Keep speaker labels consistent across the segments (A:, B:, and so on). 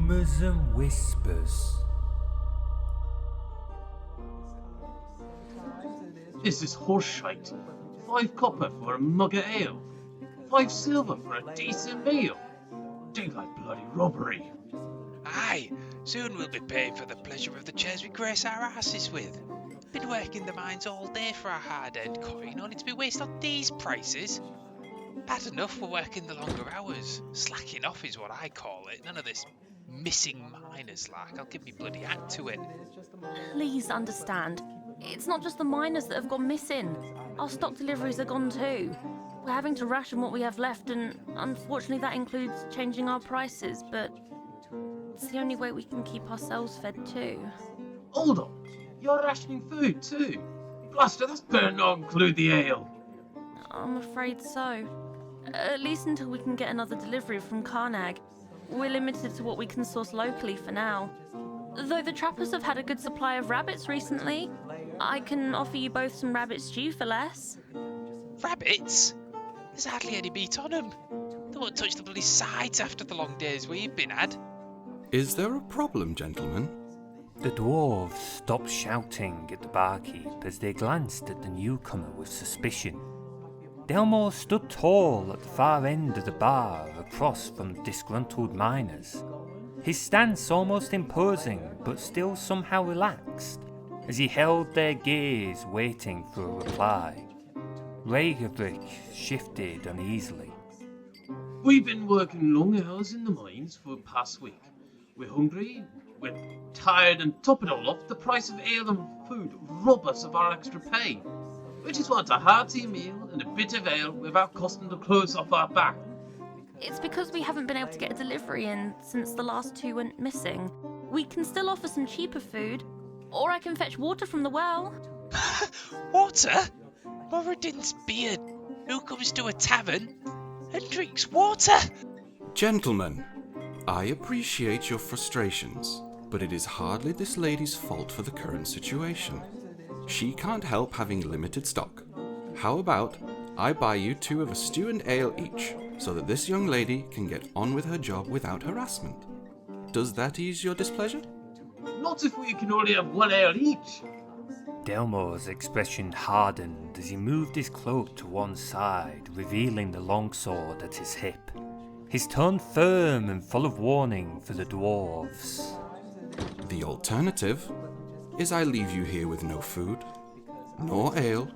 A: Rumours and whispers.
B: This is horseshite. 5 copper for a mug of ale. 5 silver for a decent meal. Daylight bloody robbery.
C: Aye, soon we'll be paying for the pleasure of the chairs we grace our asses with. Been working the mines all day for our hard-earned coin, only to be wasted on these prices. Bad enough we're working the longer hours. Slacking off is what I call it. None of this missing miners like. I'll give me bloody act to it.
D: Please understand, it's not just the miners that have gone missing. Our stock deliveries are gone too. We're having to ration what we have left, and unfortunately that includes changing our prices, but it's the only way we can keep ourselves fed too.
B: Hold on. You're rationing food too. Blaster, that's better not include the ale.
D: I'm afraid so. At least until we can get another delivery from Karnag. We're limited to what we can source locally for now. Though the trappers have had a good supply of rabbits recently, I can offer you both some rabbit stew for less.
C: Rabbits? There's hardly any meat on them. They won't touch the bloody sides after the long days we've been had.
E: Is there a problem, gentlemen?
A: The dwarves stopped shouting at the barkeep as they glanced at the newcomer with suspicion. Delmor stood tall at the far end of the bar across from the disgruntled miners, his stance almost imposing but still somehow relaxed as he held their gaze waiting for a reply. Kabrak shifted uneasily.
B: We've been working long hours in the mines for the past week. We're hungry, we're tired, and top it all off, the price of ale and food rob us of our extra pay. We just want a hearty meal and a bit of ale without costing the clothes off our back.
D: It's because we haven't been able to get a delivery in since the last 2 went missing. We can still offer some cheaper food, or I can fetch water from the well.
C: Water? Moradin's beard. Who comes to a tavern and drinks water?
E: Gentlemen, I appreciate your frustrations, but it is hardly this lady's fault for the current situation. She can't help having limited stock. How about I buy you 2 of a stew and ale each, so that this young lady can get on with her job without harassment? Does that ease your displeasure?
B: Not if we can only have 1 ale each.
A: Delmor's expression hardened as he moved his cloak to one side, revealing the longsword at his hip, his tone firm and full of warning for the dwarves.
E: The alternative is I leave you here with no food, nor ale,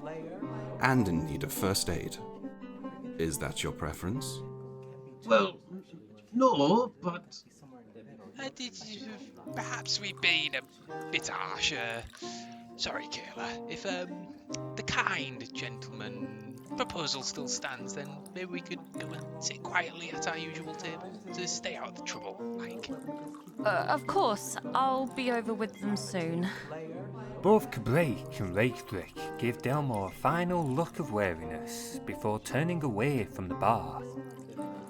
E: and in need of first aid. Is that your preference?
B: Well, no, but...
C: Perhaps we've been a bit harsh. Sorry, Kayla. If the kind gentleman proposal still stands, then maybe we could go and sit quietly at our usual table to stay out of the trouble, like.
D: Of course, I'll be over with them soon.
A: Both Kabrak and Kabrak gave Delmor a final look of wariness before turning away from the bar.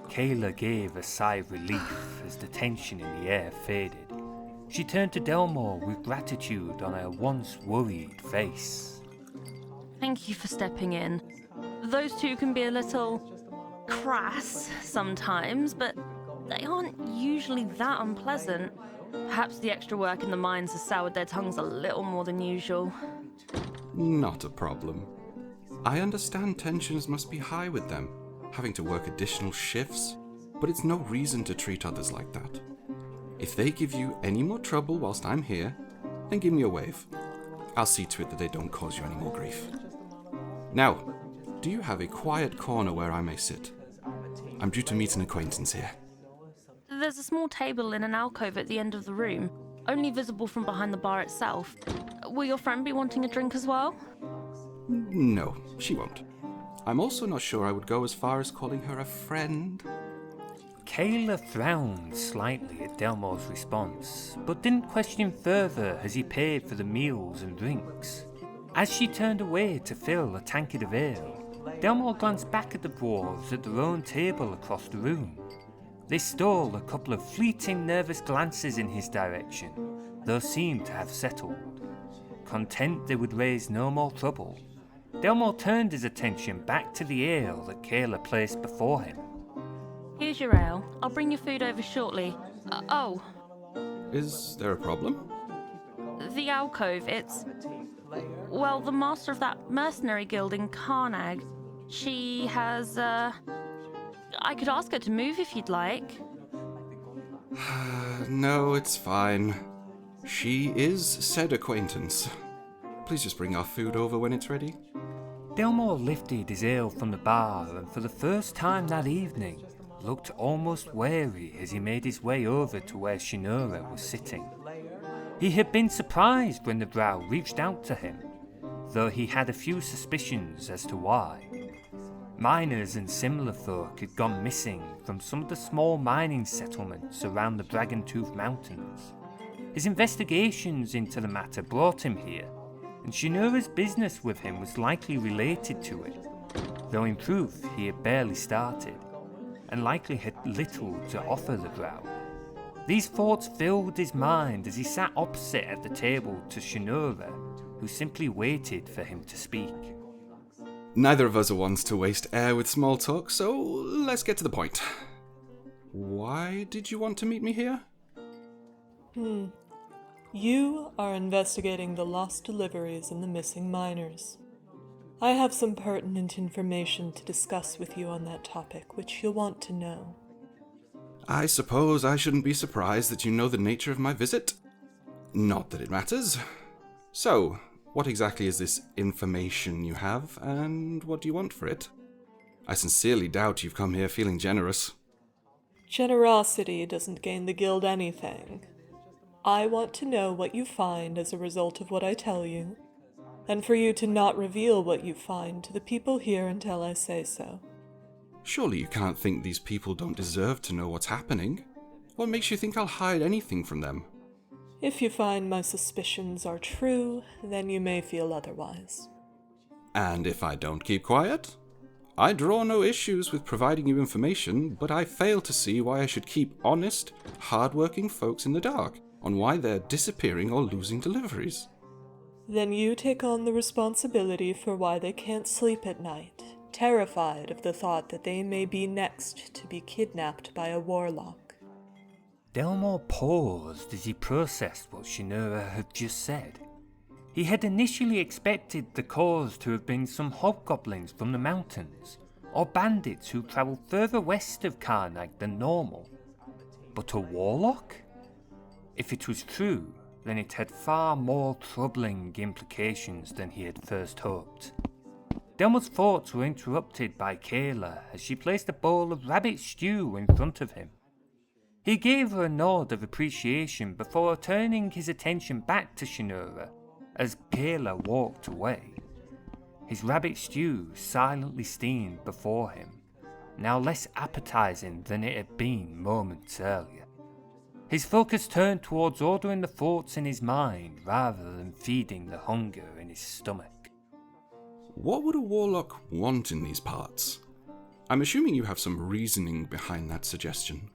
A: Kayla gave a sigh of relief as the tension in the air faded. She turned to Delmor with gratitude on her once worried face.
D: Thank you for stepping in. Those 2 can be a little crass sometimes, but they aren't usually that unpleasant. Perhaps the extra work in the mines has soured their tongues a little more than usual.
E: Not a problem. I understand tensions must be high with them, having to work additional shifts, but it's no reason to treat others like that. If they give you any more trouble whilst I'm here, then give me a wave. I'll see to it that they don't cause you any more grief. Now, do you have a quiet corner where I may sit? I'm due to meet an acquaintance here.
D: There's a small table in an alcove at the end of the room, only visible from behind the bar itself. Will your friend be wanting a drink as well?
E: No, she won't. I'm also not sure I would go as far as calling her a friend.
A: Kayla frowned slightly at Delmor's response, but didn't question further as he paid for the meals and drinks. As she turned away to fill a tankard of ale, Delmor glanced back at the dwarves at their own table across the room. They stole a couple of fleeting nervous glances in his direction, though seemed to have settled. Content they would raise no more trouble, Delmor turned his attention back to the ale that Kayla placed before him.
D: Here's your ale. I'll bring your food over shortly.
E: Is there a problem?
D: The alcove, well, the master of that mercenary guild in Karnag. She has, I could ask her to move if you'd like.
E: No, it's fine. She is said acquaintance. Please just bring our food over when it's ready.
A: Delmor lifted his ale from the bar and for the first time that evening looked almost wary as he made his way over to where Shi'nurra was sitting. He had been surprised when the drow reached out to him, though he had a few suspicions as to why. Miners and similar folk had gone missing from some of the small mining settlements around the Dragontooth Mountains. His investigations into the matter brought him here, and Shi'nurra's business with him was likely related to it, though in truth he had barely started, and likely had little to offer the drow. These thoughts filled his mind as he sat opposite at the table to Shi'nurra, who simply waited for him to speak.
E: Neither of us are ones to waste air with small talk, so let's get to the point. Why did you want to meet me here?
F: You are investigating the lost deliveries and the missing miners. I have some pertinent information to discuss with you on that topic, which you'll want to know.
E: I suppose I shouldn't be surprised that you know the nature of my visit. Not that it matters. So, what exactly is this information you have, and what do you want for it? I sincerely doubt you've come here feeling generous.
F: Generosity doesn't gain the guild anything. I want to know what you find as a result of what I tell you, and for you to not reveal what you find to the people here until I say so.
E: Surely you can't think these people don't deserve to know what's happening? What makes you think I'll hide anything from them?
F: If you find my suspicions are true, then you may feel otherwise.
E: And if I don't keep quiet? I draw no issues with providing you information, but I fail to see why I should keep honest, hard-working folks in the dark on why they're disappearing or losing deliveries.
F: Then you take on the responsibility for why they can't sleep at night, terrified of the thought that they may be next to be kidnapped by a warlock.
A: Delmor paused as he processed what Shi'nurra had just said. He had initially expected the cause to have been some hobgoblins from the mountains, or bandits who travelled further west of Karnag than normal. But a warlock? If it was true, then it had far more troubling implications than he had first hoped. Delmor's thoughts were interrupted by Kayla as she placed a bowl of rabbit stew in front of him. He gave her a nod of appreciation before turning his attention back to Shi'nurra as Kayla walked away. His rabbit stew silently steamed before him, now less appetizing than it had been moments earlier. His focus turned towards ordering the thoughts in his mind rather than feeding the hunger in his stomach.
E: What would a warlock want in these parts? I'm assuming you have some reasoning behind that suggestion.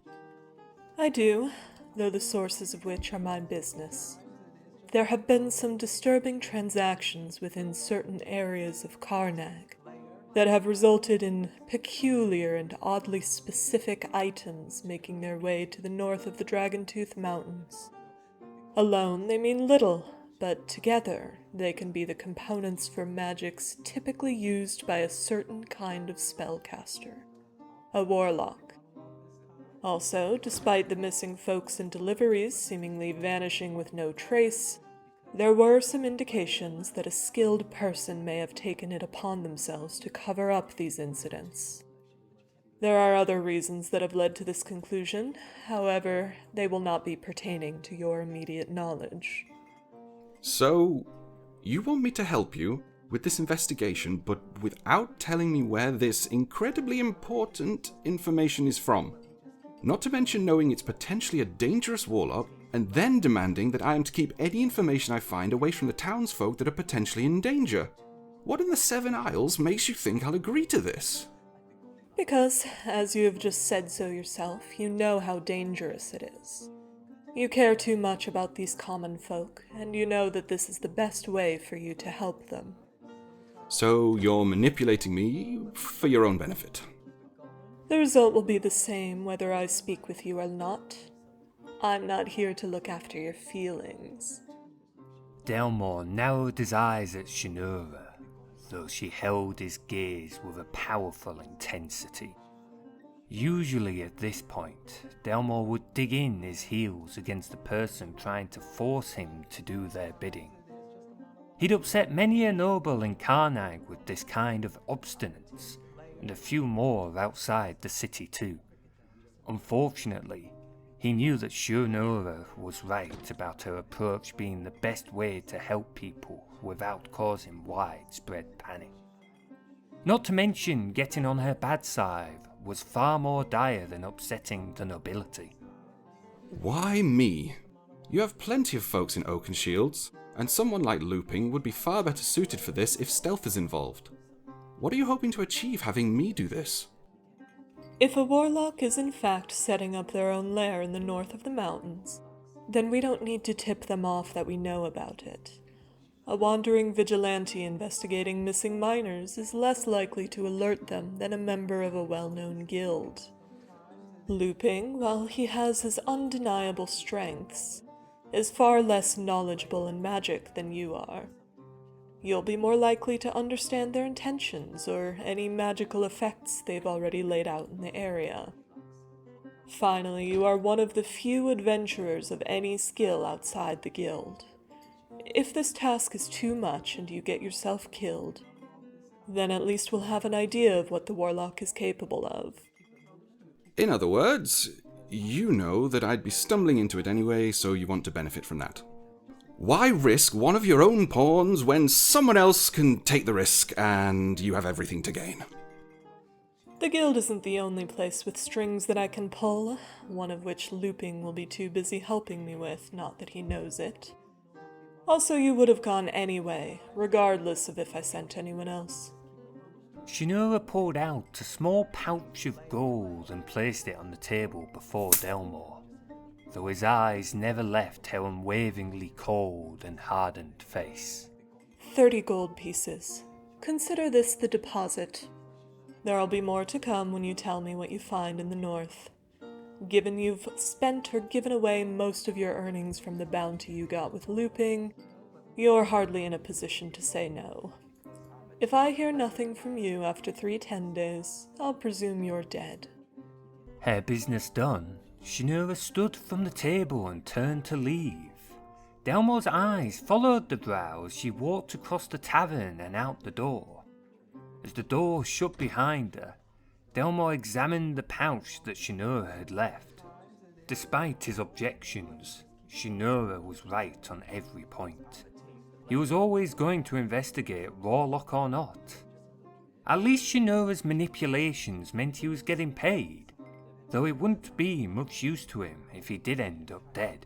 F: I do, though the sources of which are my business. There have been some disturbing transactions within certain areas of Karnag that have resulted in peculiar and oddly specific items making their way to the north of the Dragontooth Mountains. Alone, they mean little, but together, they can be the components for magics typically used by a certain kind of spellcaster, a warlock. Also, despite the missing folks and deliveries seemingly vanishing with no trace, there were some indications that a skilled person may have taken it upon themselves to cover up these incidents. There are other reasons that have led to this conclusion, however, they will not be pertaining to your immediate knowledge.
E: So, you want me to help you with this investigation, but without telling me where this incredibly important information is from? Not to mention knowing it's potentially a dangerous warlock, and then demanding that I am to keep any information I find away from the townsfolk that are potentially in danger. What in the Seven Isles makes you think I'll agree to this?
F: Because, as you have just said so yourself, you know how dangerous it is. You care too much about these common folk, and you know that this is the best way for you to help them.
E: So you're manipulating me for your own benefit?
F: The result will be the same whether I speak with you or not. I'm not here to look after your feelings.
A: Delmor narrowed his eyes at Shi'nurra, though she held his gaze with a powerful intensity. Usually at this point, Delmor would dig in his heels against the person trying to force him to do their bidding. He'd upset many a noble in Karnag with this kind of obstinance, and a few more outside the city too. Unfortunately, he knew that Shi'nurra was right about her approach being the best way to help people without causing widespread panic. Not to mention getting on her bad side was far more dire than upsetting the nobility.
E: Why me? You have plenty of folks in Oaken Shields, and someone like Looping would be far better suited for this if stealth is involved. What are you hoping to achieve having me do this?
F: If a warlock is in fact setting up their own lair in the north of the mountains, then we don't need to tip them off that we know about it. A wandering vigilante investigating missing miners is less likely to alert them than a member of a well-known guild. Looping, while he has his undeniable strengths, is far less knowledgeable in magic than you are. You'll be more likely to understand their intentions or any magical effects they've already laid out in the area. Finally, you are one of the few adventurers of any skill outside the guild. If this task is too much and you get yourself killed, then at least we'll have an idea of what the warlock is capable of.
E: In other words, you know that I'd be stumbling into it anyway, so you want to benefit from that. Why risk one of your own pawns when someone else can take the risk and you have everything to gain?
F: The guild isn't the only place with strings that I can pull, one of which Looping will be too busy helping me with, not that he knows it. Also, you would have gone anyway, regardless of if I sent anyone else.
A: Shi'nurra pulled out a small pouch of gold and placed it on the table before Delmor, though his eyes never left her unwaveringly cold and hardened face.
F: 30 gold pieces. Consider this the deposit. There'll be more to come when you tell me what you find in the north. Given you've spent or given away most of your earnings from the bounty you got with Looping, you're hardly in a position to say no. If I hear nothing from you after 3 days, I'll presume you're dead.
A: Her business done, Shi'nurra stood from the table and turned to leave. Delmor's eyes followed the brow as she walked across the tavern and out the door. As the door shut behind her, Delmor examined the pouch that Shi'nurra had left. Despite his objections, Shi'nurra was right on every point. He was always going to investigate, warlock or not. At least Shi'nurra's manipulations meant he was getting paid, though it wouldn't be much use to him if he did end up dead.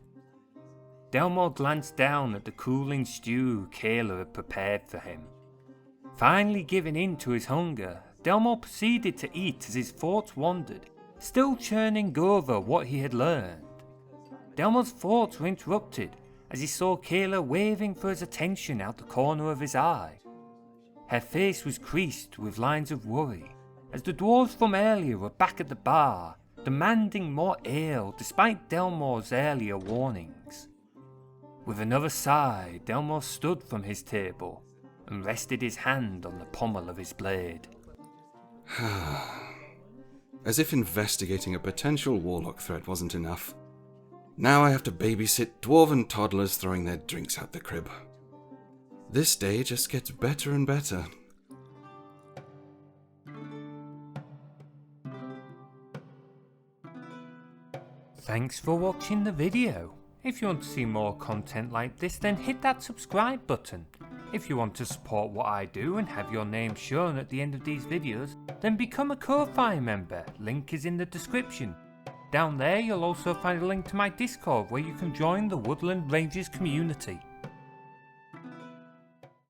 A: Delmor glanced down at the cooling stew Kayla had prepared for him. Finally giving in to his hunger, Delmor proceeded to eat as his thoughts wandered, still churning over what he had learned. Delmor's thoughts were interrupted as he saw Kayla waving for his attention out the corner of his eye. Her face was creased with lines of worry, as the dwarves from earlier were back at the bar, demanding more ale despite Delmor's earlier warnings. With another sigh, Delmor stood from his table and rested his hand on the pommel of his blade.
E: As if investigating a potential warlock threat wasn't enough. Now I have to babysit dwarven toddlers throwing their drinks out the crib. This day just gets better and better.
A: Thanks for watching the video. If you want to see more content like this, then hit that subscribe button. If you want to support what I do and have your name shown at the end of these videos, then become a Ko-Fi member, link is in the description. Down there you'll also find a link to my Discord where you can join the Woodland Rangers community.